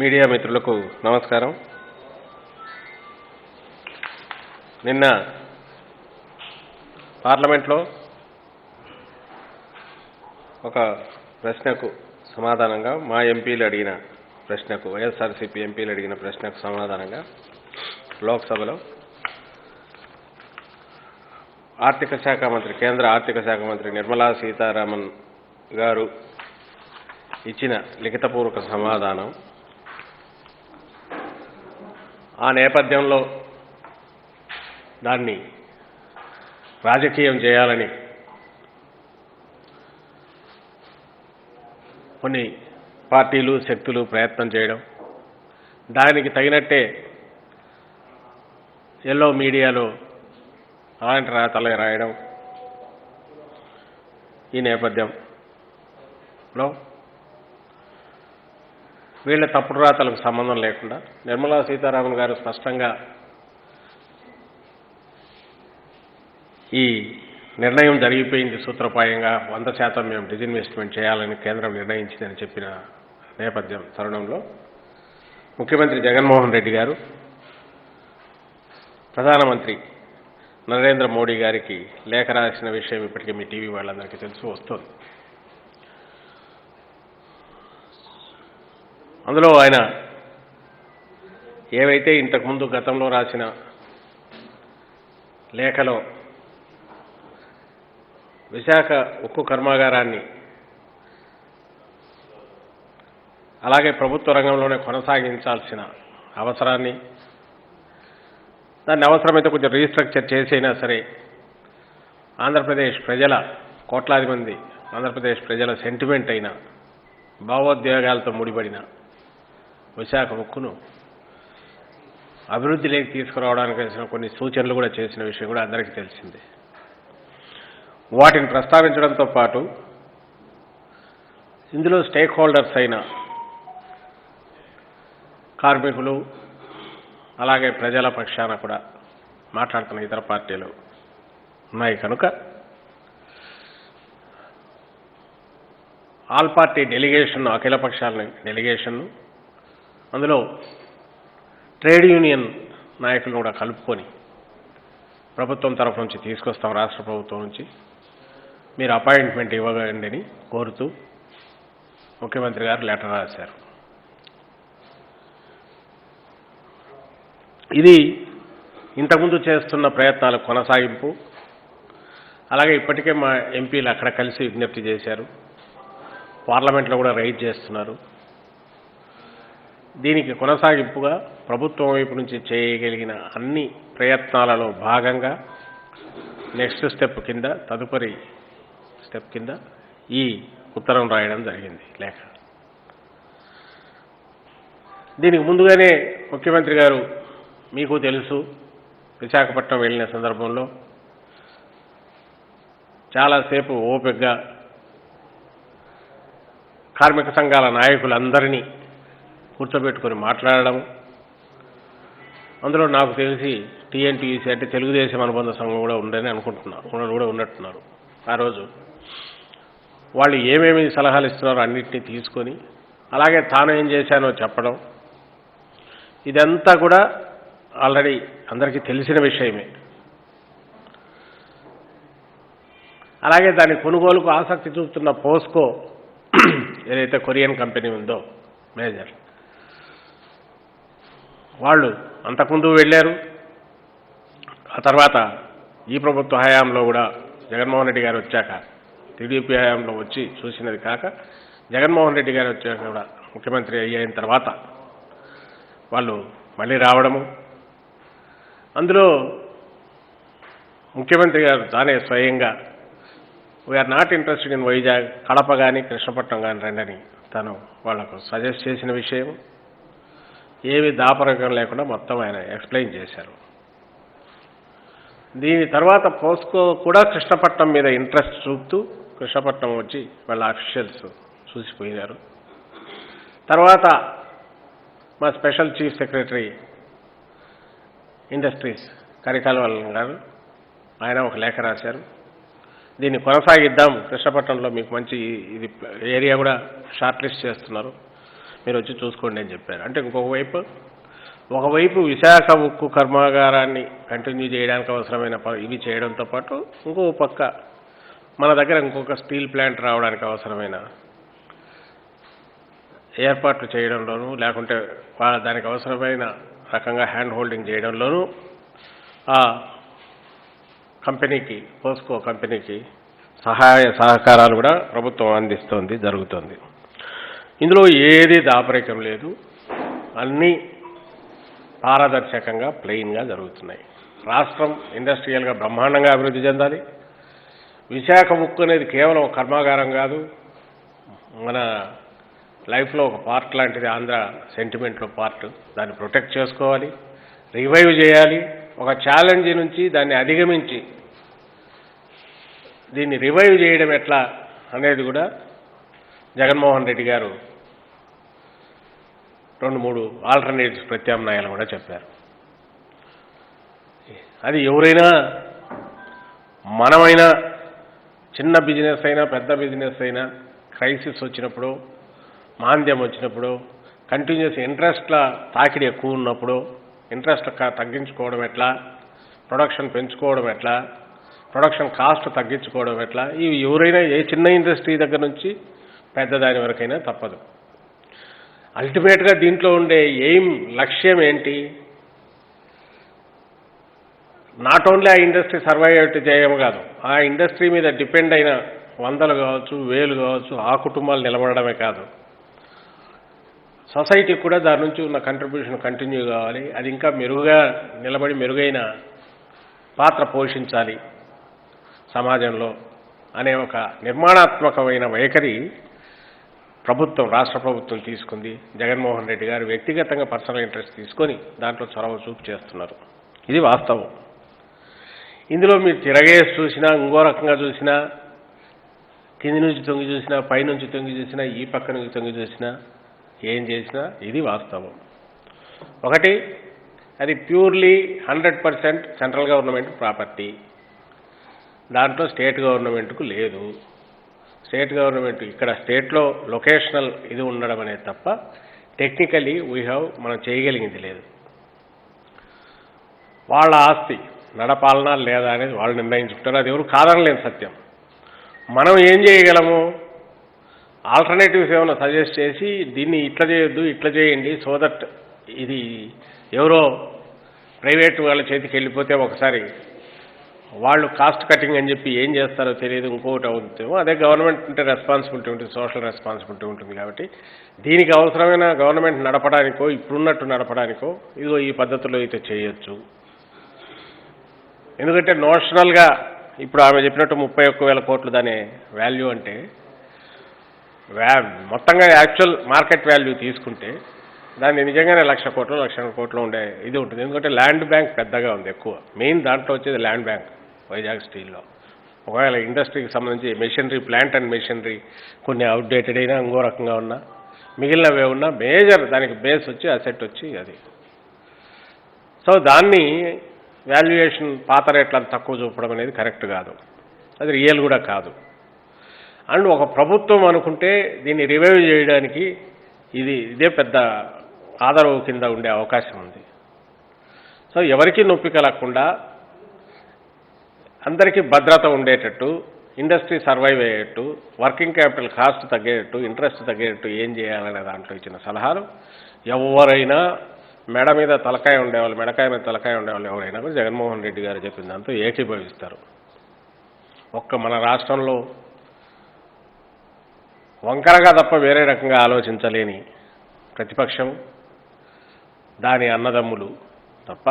Media మిత్రులకు నమస్కారం. నిన్న పార్లమెంట్లో ఒక ప్రశ్నకు సమాధానంగా మా ఎంపీలు అడిగిన ప్రశ్నకు వైఎస్ఆర్సీపీ ఎంపీలు అడిగిన ప్రశ్నకు సమాధానంగా లోక్సభలో ఆర్థిక శాఖ మంత్రి కేంద్ర ఆర్థిక శాఖ మంత్రి నిర్మలా సీతారామన్ గారు ఇచ్చిన లిఖితపూర్వక సమాధానం ఆ నేపథ్యంలో దాన్ని రాజకీయం చేయాలని కొన్ని పార్టీలు శక్తులు ప్రయత్నం చేయడం, దానికి తగినట్టే ఎల్లో మీడియాలో అలాంటి రాతలు రాయడం, ఈ నేపథ్యంలో వీళ్ళ తప్పుడు రాతలకు సంబంధం లేకుండా నిర్మలా సీతారామన్ గారు స్పష్టంగా ఈ నిర్ణయం జరిగిపోయింది, సూత్రప్రాయంగా 100% మేము డిజిన్వెస్ట్మెంట్ చేయాలని కేంద్రం నిర్ణయించిందని చెప్పిన తరుణంలో ముఖ్యమంత్రి జగన్మోహన్ రెడ్డి గారు ప్రధానమంత్రి నరేంద్ర మోడీ గారికి లేఖ రాసిన విషయం ఇప్పటికే మీ టీవీ వాళ్ళందరికీ తెలుసు వస్తుంది. అందులో ఆయన ఏవైతే ఇంతకుముందు గతంలో రాసిన లేఖలో విశాఖ ఉక్కు కర్మాగారాన్ని అలాగే ప్రభుత్వ రంగంలోనే కొనసాగించాల్సిన అవసరాన్ని, దాన్ని అవసరమైతే కొంచెం రీస్ట్రక్చర్ చేసైనా సరే ఆంధ్రప్రదేశ్ ప్రజల కోట్లాది మంది ఆంధ్రప్రదేశ్ ప్రజల సెంటిమెంట్ అయిన భావోద్వేగాలతో ముడిపడిన విశాఖ ఉక్కును అభివృద్ధిలోకి తీసుకురావడానికి చేసిన కొన్ని సూచనలు కూడా చేసిన విషయం కూడా అందరికీ తెలిసిందే. వాటిని ప్రస్తావించడంతో పాటు ఇందులో స్టేక్ హోల్డర్స్ అయిన కార్మికులు అలాగే ప్రజల పక్షాన కూడా మాట్లాడుతున్న ఇతర పార్టీలు ఉన్నాయి కనుక ఆల్ పార్టీ డెలిగేషన్, అఖిల పక్షాల డెలిగేషన్ను, అందులో ట్రేడ్ యూనియన్ నాయకులను కూడా కలుపుకొని ప్రభుత్వం తరఫు నుంచి తీసుకొస్తాం, రాష్ట్ర ప్రభుత్వం నుంచి మీరు అపాయింట్మెంట్ ఇవ్వకండి అని కోరుతూ ముఖ్యమంత్రి గారు లెటర్ రాశారు. ఇది ఇంతకుముందు చేస్తున్న ప్రయత్నాల కొనసాగింపు. అలాగే ఇప్పటికే మా ఎంపీలు అక్కడ కలిసి విజ్ఞప్తి చేశారు, పార్లమెంట్లో కూడా రైజ్ చేస్తున్నారు. దీనికి కొనసాగింపుగా ప్రభుత్వం వైపు నుంచి చేయగలిగిన అన్ని ప్రయత్నాలలో భాగంగా నెక్స్ట్ స్టెప్ కింద, తదుపరి స్టెప్ కింద ఈ ఉత్తరం రాయడం జరిగింది లేఖ. దీనికి ముందుగానే ముఖ్యమంత్రి గారు మీకు తెలుసు విశాఖపట్నం వెళ్ళిన సందర్భంలో చాలాసేపు ఓపికగా కార్మిక సంఘాల నాయకులందరినీ కూర్చోబెట్టుకొని మాట్లాడడం, అందులో నాకు తెలిసి టీఎన్టీయూసీ అంటే తెలుగుదేశం అనుబంధ సంఘం కూడా ఉందని ఉన్నట్టున్నారు. ఆ రోజు వాళ్ళు ఏమేమి సలహాలు ఇస్తున్నారో అన్నింటినీ తీసుకొని అలాగే తాను ఏం చేశానో చెప్పడం, ఇదంతా కూడా ఆల్రెడీ అందరికీ తెలిసిన విషయమే. అలాగే దాని కొనుగోలుకు ఆసక్తి చూపుతున్న పోస్కో ఏదైతే కొరియన్ కంపెనీ ఉందో మేజర్, వాళ్ళు అంతకుముందు వెళ్ళారు. ఆ తర్వాత ఈ ప్రభుత్వ హయాంలో కూడా జగన్మోహన్ రెడ్డి గారు వచ్చాక, టీడీపీ హయాంలో వచ్చి చూసినది కాక జగన్మోహన్ రెడ్డి గారు వచ్చాక కూడా ముఖ్యమంత్రి అయిన తర్వాత వాళ్ళు మళ్ళీ రావడము, అందులో ముఖ్యమంత్రి గారు తానే స్వయంగా we are not interested in Vizag, Kadapa కానీ కృష్ణపట్నం కానీ రండని తను వాళ్లకు సజెస్ట్ చేసిన విషయం, ఏమి దాపరకం లేకుండా మొత్తం ఆయన ఎక్స్ప్లెయిన్ చేశారు. దీని తర్వాత పోస్కో కూడా కృష్ణపట్నం మీద ఇంట్రెస్ట్ చూపుతూ కృష్ణపట్నం వచ్చి వాళ్ళ అఫీషియల్స్ చూసిపోయారు. తర్వాత మా స్పెషల్ చీఫ్ సెక్రటరీ ఇండస్ట్రీస్ కరికాలవల్లం గారు ఆయన ఒక లేఖ రాశారు. దీన్ని కొనసాగిద్దాం, కృష్ణపట్నంలో మీకు మంచి ఇది ఏరియా కూడా షార్ట్ లిస్ట్ చేస్తున్నారు, మీరు వచ్చి చూసుకోండి అని చెప్పారు. అంటే ఒకవైపు విశాఖ ఉక్కు కర్మాగారాన్ని కంటిన్యూ చేయడానికి అవసరమైన ఇవి చేయడంతో పాటు ఇంకో పక్క మన దగ్గర ఇంకొక స్టీల్ ప్లాంట్ రావడానికి అవసరమైన ఏర్పాట్లు చేయడంలోనూ లేకుంటే దానికి అవసరమైన రకంగా హ్యాండ్ హోల్డింగ్ చేయడంలోనూ ఆ కంపెనీకి పోస్కో కంపెనీకి సహాయ సహకారాలు కూడా ప్రభుత్వం అందిస్తోంది, జరుగుతోంది. ఇందులో ఏది దాపరికం లేదు, అన్నీ పారదర్శకంగా ప్లెయిన్గా జరుగుతున్నాయి. రాష్ట్రం ఇండస్ట్రియల్గా బ్రహ్మాండంగా అభివృద్ధి చెందాలి. విశాఖ ఉక్కు అనేది కేవలం ఒక కర్మాగారం కాదు, మన లైఫ్లో ఒక పార్ట్ లాంటిది, ఆంధ్ర సెంటిమెంట్లో పార్ట్. దాన్ని ప్రొటెక్ట్ చేసుకోవాలి, రివైవ్ చేయాలి. ఒక ఛాలెంజ్ నుంచి దాన్ని అధిగమించి దీన్ని రివైవ్ చేయడం ఎట్లా అనేది కూడా జగన్మోహన్ రెడ్డి గారు 2-3 ఆల్టర్నేటివ్స్ ప్రత్యామ్నాయాలు కూడా చెప్పారు. అది ఎవరైనా మనమైనా చిన్న బిజినెస్ అయినా పెద్ద బిజినెస్ అయినా క్రైసిస్ వచ్చినప్పుడు, మాంద్యం వచ్చినప్పుడు, కంటిన్యూస్ ఇంట్రెస్ట్ల తాకిడి ఎక్కువ ఉన్నప్పుడు ఇంట్రెస్ట్ తగ్గించుకోవడం ఎట్లా, ప్రొడక్షన్ పెంచుకోవడం ఎట్లా, ప్రొడక్షన్ కాస్ట్ తగ్గించుకోవడం ఎట్లా, ఇవి ఎవరైనా ఏ చిన్న ఇండస్ట్రీ దగ్గర నుంచి పెద్దదాని వరకైనా తప్పదు. అల్టిమేట్గా దీంట్లో ఉండే లక్ష్యం ఏంటి? నాట్ ఓన్లీ ఆ ఇండస్ట్రీ సర్వైవ్ చేయడం కాదు, ఆ ఇండస్ట్రీ మీద డిపెండ్ అయిన వందలు కావచ్చు, వేలు కావచ్చు, ఆ కుటుంబాలు నిలబడమే కాదు, సొసైటీకి కూడా దాని నుంచి ఉన్న కంట్రిబ్యూషన్ కంటిన్యూ కావాలి. అది ఇంకా మెరుగ్గా నిలబడి మెరుగైన పాత్ర పోషించాలి సమాజంలో అనే ఒక నిర్మాణాత్మకమైన వైఖరి రాష్ట్ర ప్రభుత్వం తీసుకుంది. జగన్మోహన్ రెడ్డి గారు వ్యక్తిగతంగా పర్సనల్ ఇంట్రెస్ట్ తీసుకొని దాంట్లో చొరవ చూపు చేస్తున్నారు. ఇది వాస్తవం. ఇందులో మీరు తిరగేసి చూసినా, ఇంకో రకంగా చూసినా, కింది నుంచి తొంగి చూసినా, పైనుంచి తొంగి చూసినా, ఈ పక్క నుంచి తొంగి చూసినా, ఏం చేసినా ఇది వాస్తవం. ఒకటి, అది ప్యూర్లీ 100% సెంట్రల్ గవర్నమెంట్ ప్రాపర్టీ. దాంట్లో స్టేట్ గవర్నమెంట్కు లేదు. స్టేట్ గవర్నమెంట్ ఇక్కడ స్టేట్లో లొకేషనల్ ఇది ఉండడం అనేది తప్ప టెక్నికలీ మనం చేయగలిగింది లేదు. వాళ్ళ ఆస్తి నడపాలనా లేదా అనేది వాళ్ళు నిర్ణయించుకుంటారు. అది ఎవరు కాదనలేని సత్యం. మనం ఏం చేయగలము? ఆల్టర్నేటివ్స్ ఏమైనా సజెస్ట్ చేసి దీన్ని ఇట్లా చేయొద్దు, ఇట్లా చేయండి, సో దట్ ఇది ఎవరో ప్రైవేట్ వాళ్ళ చేతికి వెళ్ళిపోతే ఒకసారి వాళ్ళు కాస్ట్ కటింగ్ అని చెప్పి ఏం చేస్తారో తెలియదు, ఇంకొకటి అవుతుందేమో. అదే గవర్నమెంట్ ఉంటే రెస్పాన్సిబిలిటీ ఉంటుంది, సోషల్ రెస్పాన్సిబిలిటీ ఉంటుంది. కాబట్టి దీనికి అవసరమైన గవర్నమెంట్ నడపడానికో, ఇప్పుడున్నట్టు నడపడానికో ఇదిగో ఈ పద్ధతిలో అయితే చేయొచ్చు. ఎందుకంటే నోషనల్గా ఇప్పుడు ఆమె చెప్పినట్టు 31,000 కోట్లు దాని వాల్యూ అంటే మొత్తంగా యాక్చువల్ మార్కెట్ వాల్యూ తీసుకుంటే దాన్ని నిజంగానే 1,00,000 కోట్లు 1,00,000 కోట్లు ఉండే ఇది ఉంటుంది. ఎందుకంటే ల్యాండ్ బ్యాంక్ పెద్దగా ఉంది ఎక్కువ. మెయిన్ దాంట్లో వచ్చేది ల్యాండ్ బ్యాంక్ వైజాగ్ స్టీల్లో. ఒకవేళ ఇండస్ట్రీకి సంబంధించి మెషినరీ, ప్లాంట్ అండ్ మెషినరీ కొన్ని అవుట్డేటెడ్ అయినా, ఇంకో రకంగా ఉన్నా, మిగిలినవే ఉన్నా, మేజర్ దానికి బేస్ వచ్చి అసెట్ వచ్చి అది. సో దాన్ని వాల్యుయేషన్ పాత రేట్లను తక్కువ చూపడం అనేది కరెక్ట్ కాదు, అది రియల్ కూడా కాదు. అండ్ ఒక ప్రభుత్వం అనుకుంటే దీన్ని రివైవ్ చేయడానికి ఇదే పెద్ద ఆదరవు కింద ఉండే అవకాశం ఉంది. సో ఎవరికీ నొప్పి కలగకుండా, అందరికీ భద్రత ఉండేటట్టు, ఇండస్ట్రీ సర్వైవ్ అయ్యేట్టు, వర్కింగ్ క్యాపిటల్ కాస్ట్ తగ్గేటట్టు, ఇంట్రెస్ట్ తగ్గేటట్టు ఏం చేయాలనే దాంట్లో ఇచ్చిన సలహాలు ఎవరైనా మెడ మీద తలకాయ ఉండేవాళ్ళు, మెడకాయ మీద తలకాయ ఉండేవాళ్ళు ఎవరైనా కూడా జగన్మోహన్ రెడ్డి గారు చెప్పిన దాంతో ఏకీభవిస్తారు. మన రాష్ట్రంలో వంకరగా తప్ప వేరే రకంగా ఆలోచించలేని ప్రతిపక్షం, దాని అన్నదమ్ములు తప్ప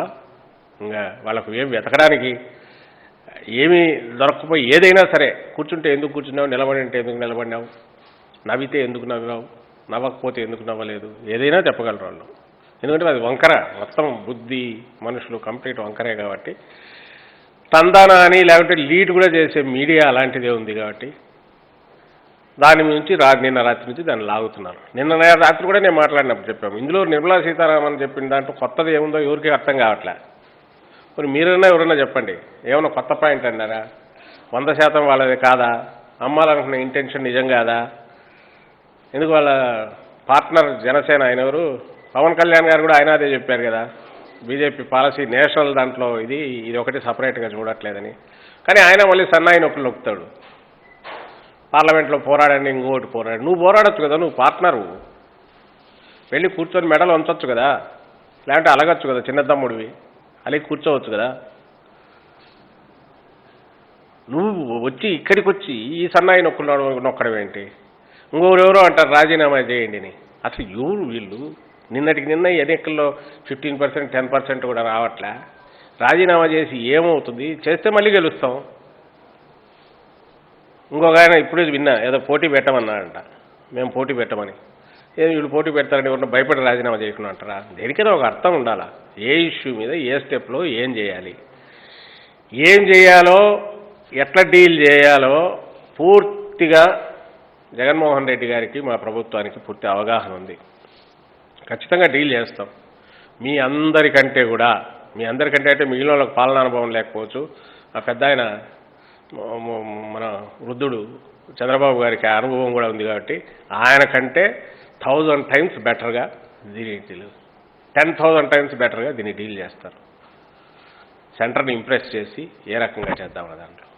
ఇంకా వాళ్ళకు ఏం వెతకడానికి ఏమీ దొరకకపోయి ఏదైనా సరే కూర్చుంటే ఎందుకు కూర్చున్నావు, నిలబడి ఉంటే ఎందుకు నిలబడినావు, నవ్వితే ఎందుకు నవ్వావు, నవ్వకపోతే ఎందుకు నవ్వలేదు, ఏదైనా చెప్పగలరు వాళ్ళు. ఎందుకంటే అది వంకర, మొత్తం బుద్ధి మనుషులు కంప్లీట్ వంకరే. కాబట్టి తందాన అని లేకుంటే లీడ్ కూడా చేసే మీడియా అలాంటిదే ఉంది. కాబట్టి దాని నుంచి నిన్న రాత్రి నుంచి దాన్ని లాగుతున్నారు. నిన్న రాత్రి కూడా నేను మాట్లాడినప్పుడు చెప్పాము. ఇందులో నిర్మలా సీతారామన్ చెప్పిన దాంట్లో కొత్తది ఏముందో ఎవరికి అర్థం కావట్లే. మరి మీరైనా ఎవరైనా చెప్పండి, ఏమైనా కొత్త పాయింట్ అన్నారా? 100% వాళ్ళది కాదా? అమ్మాలనుకున్న ఇంటెన్షన్ నిజం కాదా? ఎందుకు వాళ్ళ పార్ట్నర్ జనసేన ఆయన ఎవరు పవన్ కళ్యాణ్ గారు కూడా ఆయన అదే చెప్పారు కదా, బీజేపీ పాలసీ నేషనల్ దాంట్లో ఇది ఒకటి సపరేట్గా చూడట్లేదని. కానీ ఆయన మళ్ళీ సన్నాయి నొప్పులు నొక్కుతాడు. పార్లమెంట్లో పోరాడండి, ఇంకోటి పోరాడు. నువ్వు పోరాడొచ్చు కదా, నువ్వు పార్ట్నరు, వెళ్ళి కూర్చొని మెడలు ఉంచొచ్చు కదా, లేదంటే అలగచ్చు కదా, చిన్న తమ్ముడివి అలాగే కూర్చోవచ్చు కదా. నువ్వు వచ్చి ఇక్కడికి వచ్చి ఈ సన్నాయి నొక్కడం ఏంటి? ఇంకొకరెవరో అంటారు రాజీనామా చేయండి అని. అసలు ఎవరు వీళ్ళు? నిన్నటికి నిన్న ఎన్నికల్లో 15%, 10% కూడా రావట్లే. రాజీనామా చేసి ఏమవుతుంది? చేస్తే మళ్ళీ గెలుస్తాం. ఇంకొక ఆయన ఇప్పుడే విన్నా, ఏదో పోటీ పెట్టమన్నాడంట, మేము పోటీ పెట్టమని. ఏదో వీళ్ళు పోటీ పెడతారని ఎవరన్నా భయపడి రాజీనామా చేయకుండా అంటారా? దేనికైనా ఒక అర్థం ఉండాలా. ఏ ఇష్యూ మీద ఏ స్టెప్లో ఏం చేయాలి, ఏం చేయాలో, ఎట్లా డీల్ చేయాలో పూర్తిగా జగన్మోహన్ రెడ్డి గారికి మా ప్రభుత్వానికి పూర్తి అవగాహన ఉంది. ఖచ్చితంగా డీల్ చేస్తాం. మీ అందరికంటే అంటే మిగిలిన వాళ్ళకి పాలనానుభవం లేకపోవచ్చు. ఆ పెద్ద ఆయన మన వృద్ధుడు చంద్రబాబు గారికి అనుభవం కూడా ఉంది కాబట్టి ఆయన కంటే 1000 times బెటర్గా దీన్ని 10,000 times బెటర్గా దీన్ని డీల్ చేస్తారు. సెంటర్ని ఇంప్రెస్ చేసి ఏ రకంగా చేద్దామన్న దాంట్లో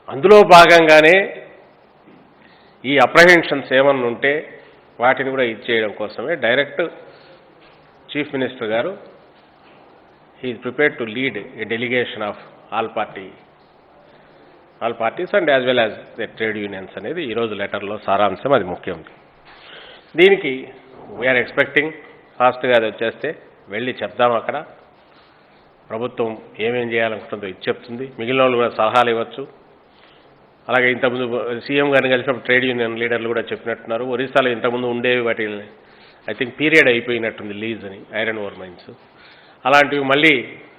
అందులో భాగంగానే ఈ అప్రహెన్షన్స్ ఏమన్నా ఉంటే వాటిని కూడా ఇచ్చేయడం కోసమే డైరెక్ట్ చీఫ్ మినిస్టర్ గారు he is prepared to lead a delegation of all parties and as well as the trade unions అనేది ఈరోజు లెటర్లో సారాంశం. అది ముఖ్యం. దీనికి వీఆర్ ఎక్స్పెక్టింగ్ ఫాస్ట్గా అది వచ్చేస్తే వెళ్ళి చెప్దాం. అక్కడ ప్రభుత్వం ఏమేం చేయాలనుకుంటుందో ఇది చెప్తుంది. మిగిలిన వాళ్ళు కూడా సలహాలు ఇవ్వచ్చు. అలాగే ఇంతకుముందు సీఎం గారిని కలిసినప్పుడు ట్రేడ్ యూనియన్ లీడర్లు కూడా చెప్పినట్టున్నారు. ఒరిస్సాలో ఇంతకుముందు ఉండేవి వాటి ఐ థింక్ పీరియడ్ అయిపోయినట్టుంది లీజ్ అని, ఐరన్ ఓర్ మైన్స్. అలాంటివి మళ్ళీ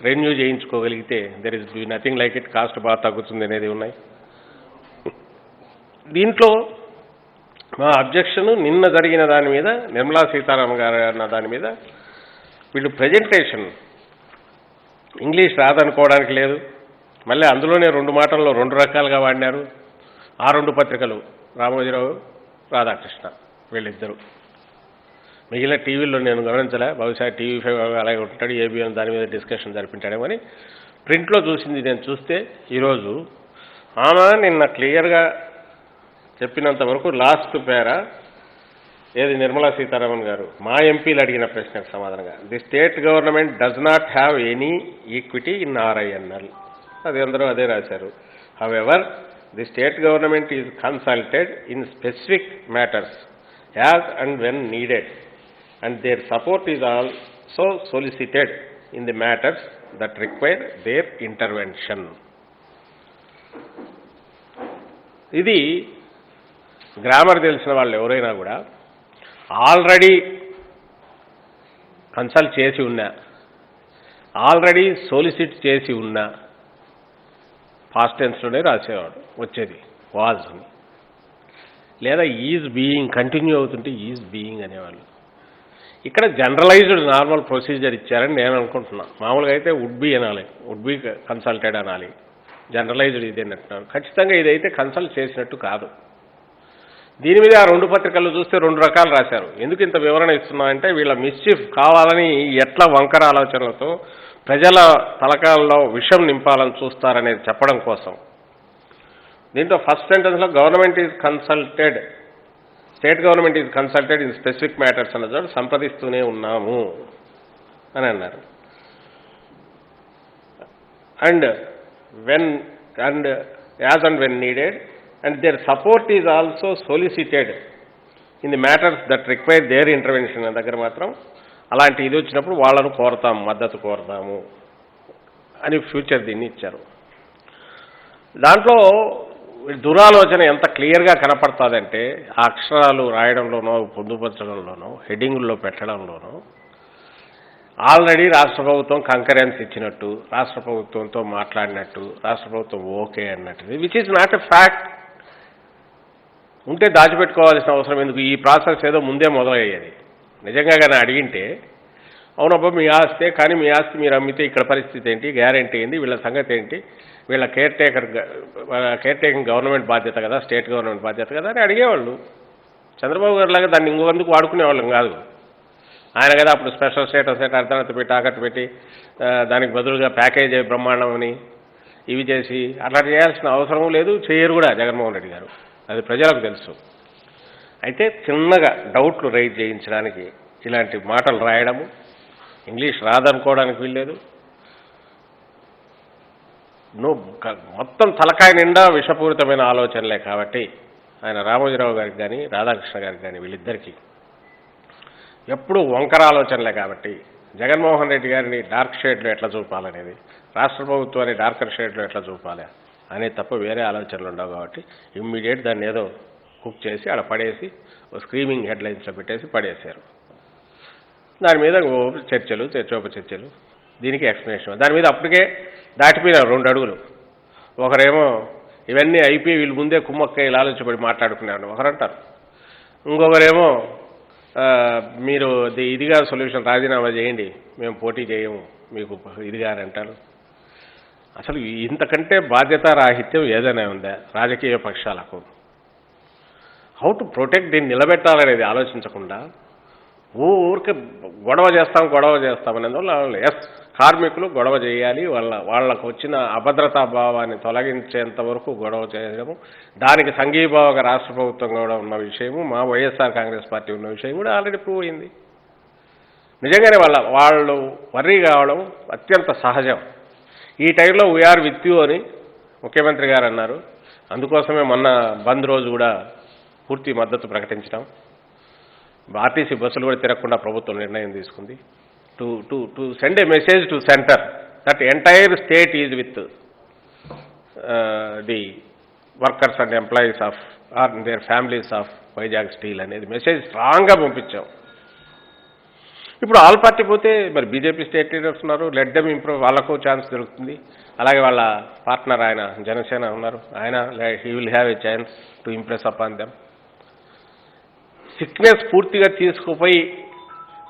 రెన్యూ చేయించుకోగలిగితే there is nothing like it, cost బాగా తగ్గుతుంది అనేది ఉన్నాయి. దీంట్లో మా అబ్జెక్షన్ నిన్న జరిగిన దాని మీద, నిర్మలా సీతారామన్ గారు అన్న దాని మీద వీళ్ళు ప్రజెంటేషన్ ఇంగ్లీష్ రాదనుకోవడానికి లేదు. మళ్ళీ అందులోనే 2 మాటల్లో 2 రకాలుగా వాడినారు. ఆ 2 పత్రికలు రామోజీరావు, రాధాకృష్ణ వీళ్ళిద్దరూ. మిగిలిన టీవీల్లో నేను గమనించలే, బహుశా TV5 అలాగే ఉంటాడు, ఏబిఎన్ దాని మీద డిస్కషన్ జరిపించాడేమో అని. ప్రింట్లో చూసింది నేను చూస్తే ఈరోజు ఆమె నిన్న క్లియర్గా చెప్పినంత వరకు లాస్ట్ పేరా ఏది నిర్మలా సీతారామన్ గారు మా ఎంపీలు అడిగిన ప్రశ్నకు సమాధానంగా the state government does not have any equity in RINL, అది అందరూ అదే రాశారు. However the state government is consulted in specific matters as and when needed and their support is also solicited in the matters that require their intervention. ఇది grammar తెలిసిన వాళ్ళు ఎవరైనా కూడా already consult చేసి ఉన్నా, ఆల్రెడీ సోలిసిట్ చేసి ఉన్నా పాస్ట్ టెన్స్లోనే రాసేవాడు వచ్చేది వాజ్ అని, లేదా ఈజ్ బీయింగ్ కంటిన్యూ అవుతుంటే ఈజ్ బీయింగ్ అనేవాళ్ళు. ఇక్కడ జనరలైజ్డ్ నార్మల్ ప్రొసీజర్ ఇచ్చారని నేను అనుకుంటున్నా. మామూలుగా అయితే వుడ్ బీ అనాలి, వుడ్ బీ కన్సల్టెడ్ అనాలి, జనరలైజ్డ్ ఇది అంటున్నారు. ఖచ్చితంగా ఇదైతే కన్సల్ట్ చేసినట్టు కాదు. దీని మీద ఆ 2 పత్రికల్లో చూస్తే 2 రకాలు రాశారు. ఎందుకు ఇంత వివరణ ఇస్తున్నామంటే వీళ్ళ మిస్చీఫ్ కావాలని ఎట్లా వంకర ఆలోచనలతో ప్రజల తలకాలలో విషం నింపాలని చూస్తారనేది చెప్పడం కోసం. దీంట్లో ఫస్ట్ సెంటెన్స్లో government is consulted, state government is consulted in specific matters అన్న చోట సంప్రదిస్తూనే ఉన్నాము అని అన్నారు. And as and when needed and their support is also solicited in the matters that require their intervention అనే దగ్గర మాత్రం అలాంటి ఇది వచ్చినప్పుడు వాళ్ళను కోరతాము, మద్దతు కోరతాము అని ఫ్యూచర్ దీన్ని ఇచ్చారు. దాంట్లో దురాలోచన ఎంత క్లియర్గా కనపడుతుందంటే ఆ అక్షరాలు రాయడంలోనో, పొందుపరచడంలోనో, హెడ్డింగుల్లో పెట్టడంలోనో ఆల్రెడీ రాష్ట్ర ప్రభుత్వం కంకరెన్స్ ఇచ్చినట్టు, రాష్ట్ర ప్రభుత్వంతో మాట్లాడినట్టు, రాష్ట్ర ప్రభుత్వం ఓకే అన్నట్టు, which is not a fact. ఉంటే దాచిపెట్టుకోవాల్సిన అవసరం ఎందుకు? ఈ ప్రాసెస్ ఏదో ముందే మొదలయ్యేది. నిజంగా కానీ అడిగింటే అవునబ్బా మీ ఆస్తే, కానీ మీ ఆస్తి మీరు అమ్మితే ఇక్కడ పరిస్థితి ఏంటి, గ్యారెంటీ ఏంటి, వీళ్ళ సంగతి ఏంటి, వీళ్ళ కేర్ టేకింగ్ గవర్నమెంట్ బాధ్యత కదా, స్టేట్ గవర్నమెంట్ బాధ్యత కదా అని అడిగేవాళ్ళు. చంద్రబాబు గారు లాగా దాన్ని ఇంకొందుకు వాడుకునే వాళ్ళం కాదు. ఆయన కదా అప్పుడు స్పెషల్ స్టేటస్ అర్ధనత పెట్టి తాకట్టు పెట్టి దానికి బదులుగా ప్యాకేజీ బ్రహ్మాండం అని ఇవి చేసి అట్లా చేయాల్సిన అవసరం లేదు, చేయరు కూడా జగన్మోహన్ రెడ్డి గారు. అది ప్రజలకు తెలుసు. అయితే చిన్నగా డౌట్లు రైజ్ చేయించడానికి ఇలాంటి మాటలు రాయడము, ఇంగ్లీష్ రాదనుకోవడానికి వీల్లేదు. మొత్తం తలకాయ నిండా విషపూరితమైన ఆలోచనలే కాబట్టి ఆయన రామోజీరావు గారికి కానీ రాధాకృష్ణ గారికి కానీ వీళ్ళిద్దరికీ ఎప్పుడూ వంకర ఆలోచనలే కాబట్టి జగన్మోహన్ రెడ్డి గారిని డార్క్ షేడ్లో ఎట్లా చూపాలనేది, రాష్ట్ర ప్రభుత్వాన్ని డార్కర్ షేడ్లో ఎట్లా చూపాలి అనేది తప్ప వేరే ఆలోచనలు ఉండవు కాబట్టి ఇమ్మీడియట్ దాన్ని ఏదో కుక్ చేసి అక్కడ పడేసి స్క్రీమింగ్ హెడ్లైన్స్లో పెట్టేసి పడేశారు. దాని మీద చర్చలు చర్చోపచర్చలు, దీనికి ఎక్స్ప్లెనేషన్. దాని మీద అప్పటికే దాటిపోయినారు 2 అడుగులు. ఒకరేమో ఇవన్నీ అయిపోయి వీళ్ళు ముందే కుమ్మక్కయ్యలు ఆలోచించబడి మాట్లాడుకున్నారు ఒకరంటారు, ఇంకొకరేమో మీరు ఇదిగా సొల్యూషన్ రాజీనామా చేయండి, మేము పోటీ చేయము మీకు ఇదిగా అని అంటారు. అసలు ఇంతకంటే బాధ్యత రాహిత్యం ఏదైనా ఉందా రాజకీయ పక్షాలకు? హౌ టు ప్రొటెక్ట్, దీన్ని నిలబెట్టాలనేది ఆలోచించకుండా ఊరికే గొడవ చేస్తామనేందువల్ల ఎస్ కార్మికులు గొడవ చేయాలి, వాళ్ళకు వచ్చిన అభద్రతా భావాన్ని తొలగించేంత వరకు గొడవ చేయడము, దానికి సంఘీభావంగా రాష్ట్ర ప్రభుత్వం కూడా ఉన్న విషయము, మా వైఎస్ఆర్ కాంగ్రెస్ పార్టీ ఉన్న విషయం కూడా ఆల్రెడీ ప్రూవ్ అయింది. నిజంగానే వాళ్ళు వర్రీ కావడం అత్యంత సహజం. ఈ టైంలో వీఆర్ విత్ యూ అని ముఖ్యమంత్రి గారు అన్నారు. అందుకోసమే మొన్న బంద్ రోజు కూడా పూర్తి మద్దతు ప్రకటించడం, ఆర్టీసీ బస్సులు కూడా తిరగకుండా ప్రభుత్వం నిర్ణయం తీసుకుంది. To send a message to centre that entire state is with the workers and employees of or their families of Vizag steel అనేది మెసేజ్ స్ట్రాంగ్గా పంపించాం. ఇప్పుడు ఆల్ పార్టీ పోతే మరి బీజేపీ స్టేట్ లీడర్స్ ఉన్నారు, లెట్ దెమ్ ఇంప్రూవ్, వాళ్ళకు ఛాన్స్ దొరుకుతుంది. అలాగే వాళ్ళ పార్ట్నర్ ఆయన జనసేన ఉన్నారు, ఆయన he will have a chance to impress upon them. Sickness పూర్తిగా తీసుకుపోయి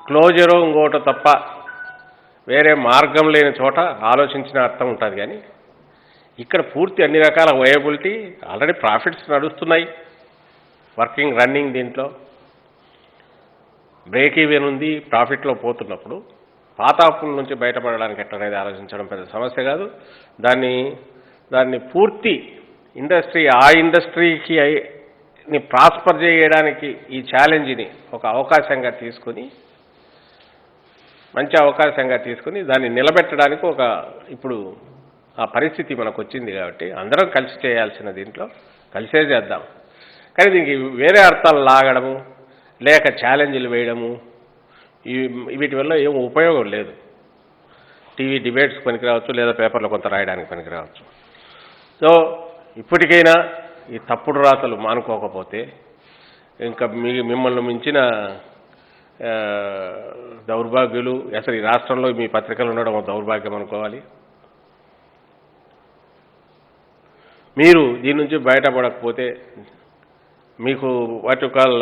క్లోజరో ఇంకోటో తప్ప వేరే మార్గం లేని చోట ఆలోచించిన అర్థం ఉంటుంది. కానీ ఇక్కడ పూర్తి అన్ని రకాల వయబిలిటీ, ఆల్రెడీ ప్రాఫిట్స్ నడుస్తున్నాయి, వర్కింగ్ రన్నింగ్, దీంట్లో బ్రేక్ ఈవెన్ ఉంది, ప్రాఫిట్లో పోతున్నప్పుడు పాత అప్పుల నుంచి బయటపడడానికి ఎట్లనేది ఆలోచించడం పెద్ద సమస్య కాదు. దాన్ని పూర్తి ఆ ఇండస్ట్రీకి ప్రాస్పర్ చేయడానికి ఈ ఛాలెంజ్ని ఒక అవకాశంగా తీసుకుని, మంచి అవకాశంగా తీసుకుని దాన్ని నిలబెట్టడానికి ఇప్పుడు ఆ పరిస్థితి మనకు వచ్చింది కాబట్టి అందరం కలిసి చేయాల్సిన దీంట్లో కలిసే చేద్దాం. కానీ దీనికి వేరే అర్థాలు లాగడము, లేక ఛాలెంజ్లు వేయడము, వీటి వల్ల ఏం ఉపయోగం లేదు. టీవీ డిబేట్స్ పనికిరావచ్చు, లేదా పేపర్లో కొంత రాయడానికి పనికిరావచ్చు. సో ఇప్పటికైనా ఈ తప్పుడు రాతలు మానుకోకపోతే ఇంకా మిమ్మల్ని మించిన దౌర్భాగ్యులు అసలు ఈ రాష్ట్రంలో మీ పత్రికలు ఉండడం దౌర్భాగ్యం అనుకోవాలి. మీరు దీని నుంచి బయటపడకపోతే మీకు వాట్ యు కాల్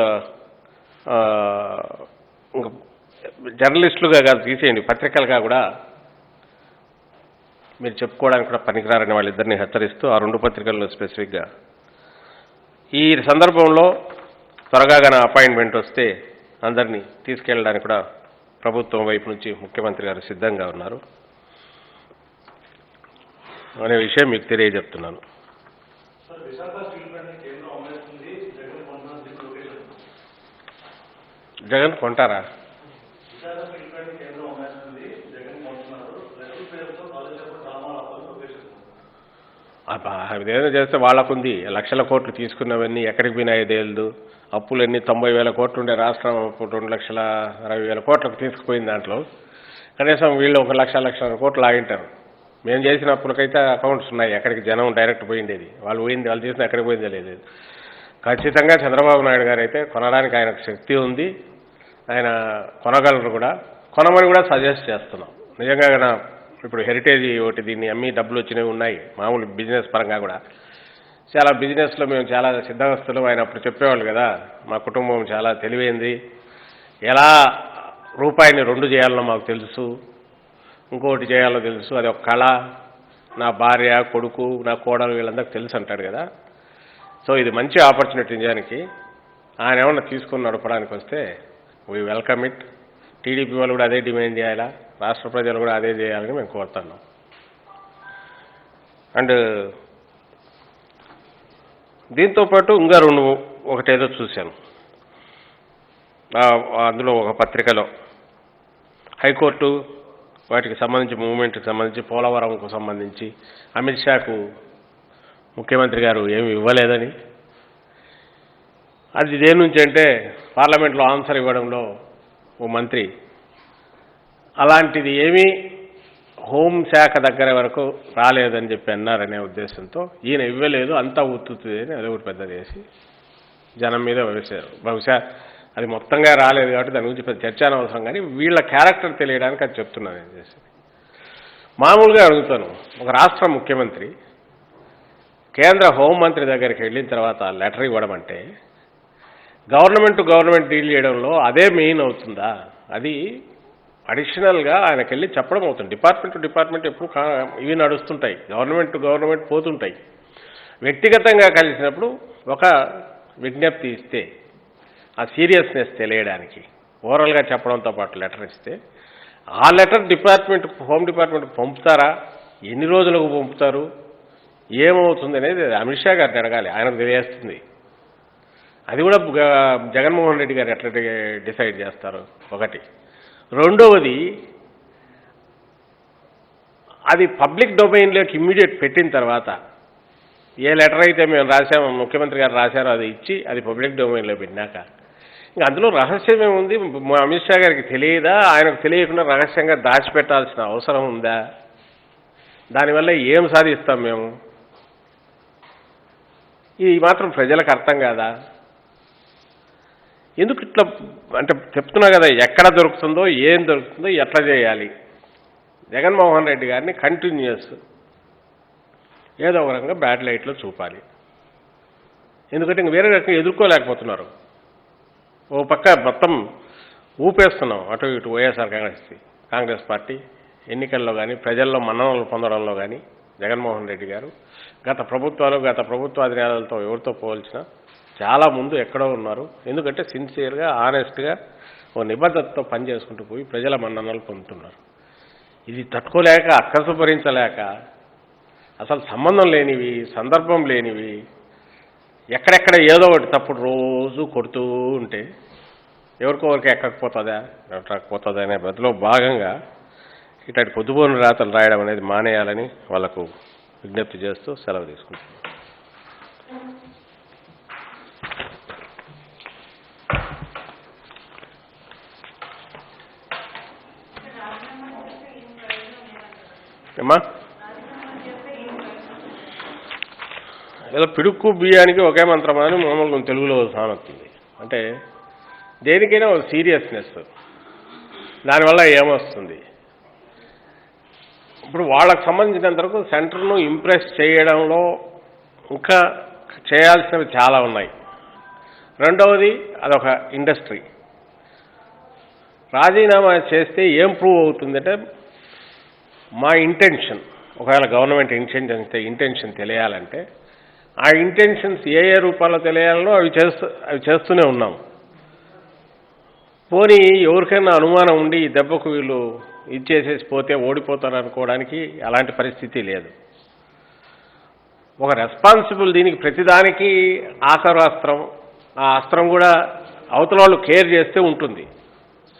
జర్నలిస్టులుగా కాదు తీసేయండి, పత్రికలుగా కూడా మీరు చెప్పుకోవడానికి కూడా పనికిరారని వాళ్ళిద్దరిని హెచ్చరిస్తూ ఆ 2 పత్రికల్లో స్పెసిఫిక్గా ఈ సందర్భంలో త్వరగా అపాయింట్మెంట్ వస్తే అందరినీ తీసుకెళ్ళడానికి కూడా ప్రభుత్వం వైపు నుంచి ముఖ్యమంత్రి గారు సిద్ధంగా ఉన్నారు అనే విషయం మీకు తెలియజెప్తున్నాను. జగన్ కొంటారా? అదేదో చేస్తే వాళ్ళకుంది, లక్షల కోట్లు తీసుకున్నవన్నీ ఎక్కడికి పోయినాయి తేలదు. అప్పులన్నీ 90,000 కోట్లు ఉండే రాష్ట్రం 2,60,000 కోట్లకు తీసుకుపోయింది. దాంట్లో కనీసం వీళ్ళు 1,00,00,000 కోట్లు ఆగింటారు. మేము చేసిన అప్పులకైతే అకౌంట్స్ ఉన్నాయి, ఎక్కడికి జనం డైరెక్ట్ పోయిండేది, వాళ్ళు చేసిన ఎక్కడికి పోయిందే లేదు. ఖచ్చితంగా చంద్రబాబు నాయుడు గారు అయితే కొనడానికి ఆయనకు శక్తి ఉంది, ఆయన కొనగలరు కూడా, కొనమని కూడా సజెస్ట్ చేస్తున్నాం. నిజంగా ఇప్పుడు హెరిటేజ్ ఒకటి దీన్ని అమ్మి డబ్బులు వచ్చినవి ఉన్నాయి, మామూలు బిజినెస్ పరంగా కూడా చాలా బిజినెస్లో మేము చాలా సిద్ధవస్తులు. ఆయన అప్పుడు చెప్పేవాళ్ళు కదా, మా కుటుంబం చాలా తెలివైంది, ఎలా రూపాయిని 2 చేయాలనో మాకు తెలుసు, ఇంకోటి చేయాలో తెలుసు, అది ఒక కళ, నా భార్య కొడుకు నా కోడలు వీళ్ళందరికీ తెలుసు అంటాడు కదా. సో ఇది మంచి ఆపర్చునిటీ నిజానికి. ఆయన ఏమన్నా తీసుకుని నడపడానికి వస్తే వీ వెల్కమ్ ఇట్. టీడీపీ వాళ్ళు కూడా అదే డిమాండ్ చేయాలా, రాష్ట్ర ప్రజలు కూడా అదే చేయాలని మేము కోరుతున్నాం. అండ్ దీంతోపాటు ఇంకా ఒకటేదో చూశాను, అందులో ఒక పత్రికలో హైకోర్టు వాటికి సంబంధించి మూవ్మెంట్కి సంబంధించి పోలవరంకు సంబంధించి అమిత్ షాకు ముఖ్యమంత్రి గారు ఏమి ఇవ్వలేదని, అది దేని నుంచి అంటే పార్లమెంట్లో ఆన్సర్ ఇవ్వడంలో ఓ మంత్రి అలాంటిది ఏమీ హోంశాఖ దగ్గర వరకు రాలేదని చెప్పి అన్నారనే ఉద్దేశంతో ఈయన ఇవ్వలేదు అంతా ఉత్తుతుంది అని అదే ఒకటి పెద్దది వేసి జనం మీద వేశారు. బహుశా అది మొత్తంగా రాలేదు కాబట్టి దాని గురించి పెద్ద చర్చ అనవసరం, కానీ వీళ్ళ క్యారెక్టర్ తెలియడానికి అది చెప్తున్నాను నేను చేసి. మామూలుగా అడుగుతాను, ఒక రాష్ట్ర ముఖ్యమంత్రి కేంద్ర హోంమంత్రి దగ్గరికి వెళ్ళిన తర్వాత లెటర్ ఇవ్వడం అంటే గవర్నమెంట్ డీల్ చేయడంలో అదే మెయిన్ అవుతుందా? అది అడిషనల్గా ఆయనకి వెళ్ళి చెప్పడం అవుతుంది. డిపార్ట్మెంట్ ఎప్పుడు ఇవి నడుస్తుంటాయి, గవర్నమెంట్ పోతుంటాయి. వ్యక్తిగతంగా కలిసినప్పుడు ఒక విజ్ఞప్తి ఇస్తే ఆ సీరియస్నెస్ తెలియడానికి ఓవరాల్గా చెప్పడంతో పాటు లెటర్ ఇస్తే ఆ లెటర్ హోమ్ డిపార్ట్మెంట్ పంపుతారా, ఎన్ని రోజులకు పంపుతారు, ఏమవుతుంది అనేది అమిత్ షా గారిని అడగాలి, ఆయనకు తెలియస్తుంది. అది కూడా జగన్మోహన్ రెడ్డి గారు ఎట్లా డిసైడ్ చేస్తారు ఒకటి. రెండవది, అది పబ్లిక్ డొమైన్లోకి ఇమ్మీడియట్ పెట్టిన తర్వాత ఏ లెటర్ అయితే మేము రాసామో ముఖ్యమంత్రి గారు రాశారో అది ఇచ్చి అది పబ్లిక్ డొమైన్లో పెట్టినాక ఇంకా అందులో రహస్యం ఏముంది? అమిత్ షా గారికి తెలియదా? ఆయనకు తెలియకుండా రహస్యంగా దాచిపెట్టాల్సిన అవసరం ఉందా? దానివల్ల ఏం సాధిస్తాం మేము? ఇది మాత్రం ప్రజలకు అర్థం కాదా? ఎందుకు ఇట్లా అంటే చెప్తున్నా కదా, ఎక్కడ దొరుకుతుందో ఏం దొరుకుతుందో ఎట్లా చేయాలి. జగన్మోహన్ రెడ్డి గారిని కంటిన్యూస్ ఏదో ఒక రకంగా బ్యాడ్ లైట్లో చూపాలి. ఎందుకంటే ఇంక వేరే రకంగా ఎదుర్కోలేకపోతున్నారు. ఓ పక్క మొత్తం ఊపేస్తున్నాం అటు ఇటు వైఎస్ఆర్ కాంగ్రెస్ పార్టీ ఎన్నికల్లో కానీ ప్రజల్లో మన్ననలు పొందడంలో కానీ జగన్మోహన్ రెడ్డి గారు గత ప్రభుత్వాధినేతలతో ఎవరితో పోల్చినా చాలా ముందు ఎక్కడో ఉన్నారు. ఎందుకంటే సిన్సియర్గా ఆనెస్ట్గా ఓ నిబద్ధతతో పనిచేసుకుంటూ పోయి ప్రజల మన్ననలు పొందుతున్నారు. ఇది తట్టుకోలేక అక్కసుభరించలేక అసలు సంబంధం లేనివి, సందర్భం లేనివి, ఎక్కడెక్కడ ఏదో ఒకటి తప్పుడు రోజు కొడుతూ ఉంటే ఎవరికొవరికి ఎక్కకపోతుందా అనే బదిలో భాగంగా ఇట్లాంటి పొద్దుపోని రాతలు రాయడం అనేది మానేయాలని వాళ్లకు విజ్ఞప్తి చేస్తూ సెలవు తీసుకుంటున్నాను. ఏమా ఏదో పిడుక్కు బియ్యానికి ఒకే మంత్రం అని మామూలుగా తెలుగులో సామెతుంది. అంటే దేనికైనా ఒక సీరియస్నెస్, దానివల్ల ఏమొస్తుంది? ఇప్పుడు వాళ్ళకు సంబంధించినంత వరకు సెంటర్ను ఇంప్రెస్ చేయడంలో ఇంకా చేయాల్సినవి చాలా ఉన్నాయి. రెండవది, అదొక ఇండస్ట్రీ. రాజీనామా చేస్తే ఏం ప్రూవ్ అవుతుందంటే మా ఇంటెన్షన్, ఒకవేళ గవర్నమెంట్ ఇంటెన్షన్ తెలియాలంటే ఆ ఇంటెన్షన్స్ ఏ రూపాల్లో తెలియాలనో అవి చేస్తూనే ఉన్నాం. పోనీ ఎవరికైనా అనుమానం ఉండి ఈ దెబ్బకు వీళ్ళు ఇచ్చేసేసి పోతే ఓడిపోతారు అనుకోవడానికి అలాంటి పరిస్థితి లేదు. ఒక రెస్పాన్సిబుల్, దీనికి ప్రతిదానికి ఆఖరు అస్త్రం, ఆ అస్త్రం కూడా అవతల వాళ్ళు కేర్ చేస్తే ఉంటుంది,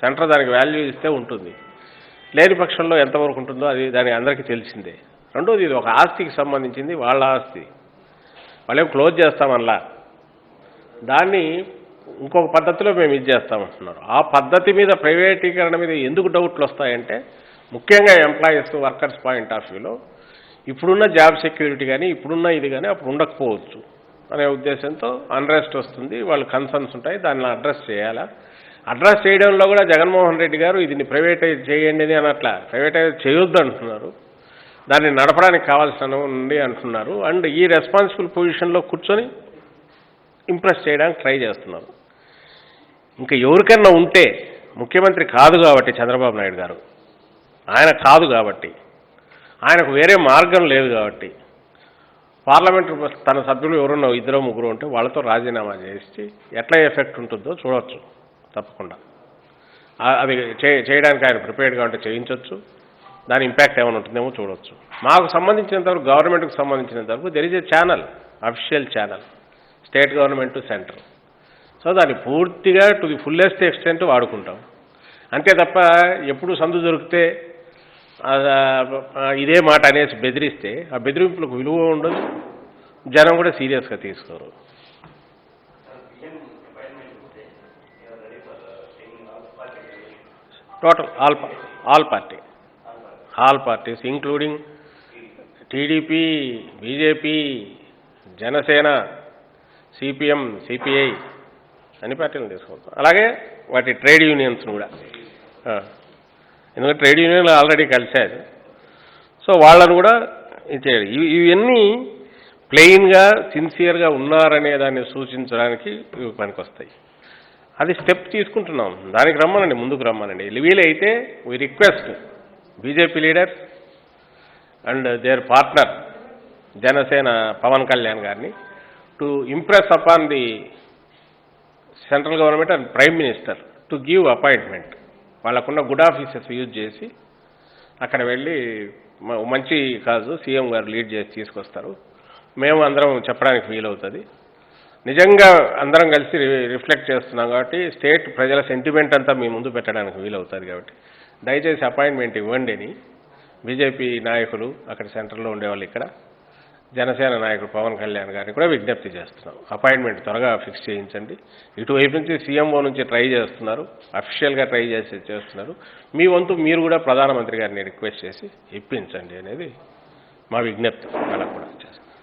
సెంటర్ దానికి వాల్యూ ఇస్తే ఉంటుంది. లేని పక్షంలో ఎంతవరకు ఉంటుందో అది దానికి అందరికీ తెలిసిందే. రెండోది, ఇది ఒక ఆస్తికి సంబంధించింది, వాళ్ళ ఆస్తి, వాళ్ళేం క్లోజ్ చేస్తామల్లా, దాన్ని ఇంకొక పద్ధతిలో మేము ఇది చేస్తామంటున్నారు. ఆ పద్ధతి మీద, ప్రైవేటీకరణ మీద ఎందుకు డౌట్లు వస్తాయంటే ముఖ్యంగా ఎంప్లాయీస్, వర్కర్స్ పాయింట్ ఆఫ్ వ్యూలో ఇప్పుడున్న జాబ్ సెక్యూరిటీ కానీ ఇప్పుడున్న ఇది కానీ అప్పుడు ఉండకపోవచ్చు అనే ఉద్దేశంతో అన్రెస్ట్ వస్తుంది, వాళ్ళు కన్సర్న్స్ ఉంటాయి, దాన్ని అడ్రస్ చేయాలా. అడ్రస్ చేయడంలో కూడా జగన్మోహన్ రెడ్డి గారు దీన్ని ప్రైవేటైజ్ చేయండి అని అట్లా ప్రైవేటైజ్ చేయొద్దు అంటున్నారు, దాన్ని నడపడానికి కావాల్సిన ఉంది అంటున్నారు. అండ్ ఈ రెస్పాన్సిబుల్ పొజిషన్లో కూర్చొని ఇంప్రెస్ చేయడానికి ట్రై చేస్తున్నారు. ఇంకా ఎవరికన్నా ఉంటే, ముఖ్యమంత్రి కాదు కాబట్టి చంద్రబాబు నాయుడు గారు, ఆయన కాదు కాబట్టి, ఆయనకు వేరే మార్గం లేదు కాబట్టి పార్లమెంటు తన సభ్యులు ఎవరున్నా ఇద్దరు ముగ్గురు ఉంటే వాళ్ళతో రాజీనామా చేసి ఎట్లా ఎఫెక్ట్ ఉంటుందో చూడవచ్చు తప్పకుండా. అది చేయడానికి ఆయన ప్రిపేర్డ్గా ఉంటే చేయించవచ్చు, దాని ఇంపాక్ట్ ఏమైనా ఉంటుందేమో చూడవచ్చు. మాకు సంబంధించినంతవరకు, గవర్నమెంట్కి సంబంధించినంతవరకు there is a channel, official channel, state government to centre. So దాన్ని పూర్తిగా టు ది ఫుల్లెస్ట్ ఎక్స్టెంట్ వాడుకుంటాం. అంతే తప్ప ఎప్పుడు సందు దొరికితే ఇదే మాట అనేసి బెదిరిస్తే ఆ బెదిరింపులకు విలువ ఉండదు, జనం కూడా సీరియస్గా తీసుకోరు. Total all parties including TDP, BJP, Janasena, CPM, CPI అన్ని పార్టీలను తీసుకుంటాం. అలాగే వాటి ట్రేడ్ యూనియన్స్ను కూడా, ఎందుకంటే ట్రేడ్ యూనియన్లు ఆల్రెడీ కలిశారు. సో వాళ్ళను కూడా ఇచ్చేది. ఇవన్నీ ప్లెయిన్గా సిన్సియర్గా ఉన్నారనే దాన్ని సూచించడానికి ఇవి పనికొస్తాయి. అది స్టెప్ తీసుకుంటున్నాం, దానికి రమ్మనండి, ముందుకు రమ్మనండి. వీలైతే we request BJP leaders and their partner Janasena Pawan Kalyan గారిని to impress upon the central government and prime minister to give appointment. వాళ్ళకున్న గుడ్ ఆఫీసెస్ యూజ్ చేసి అక్కడ వెళ్ళి మంచి కాదు సీఎం గారు లీడ్ చేసి తీసుకొస్తారు, మేము అందరం చెప్పడానికి వీలవుతుంది. నిజంగా అందరం కలిసి రిఫ్లెక్ట్ చేస్తున్నాం కాబట్టి స్టేట్ ప్రజల సెంటిమెంట్ అంతా మీ ముందు పెట్టడానికి వీలవుతుంది. కాబట్టి దయచేసి అపాయింట్మెంట్ ఇవ్వండి అని బీజేపీ నాయకులు, అక్కడ సెంటర్లో ఉండేవాళ్ళు, ఇక్కడ జనసేన నాయకుడు పవన్ కళ్యాణ్ గారిని కూడా విజ్ఞప్తి చేస్తున్నాం. అపాయింట్మెంట్ త్వరగా ఫిక్స్ చేయించండి. ఇటువైపు నుంచి సీఎంఓ నుంచి ట్రై చేస్తున్నారు, అఫీషియల్గా ట్రై చేస్తున్నారు. మీ వంతు మీరు కూడా ప్రధానమంత్రి గారిని రిక్వెస్ట్ చేసి ఇప్పించండి అనేది మా విజ్ఞప్తి వాళ్ళకు.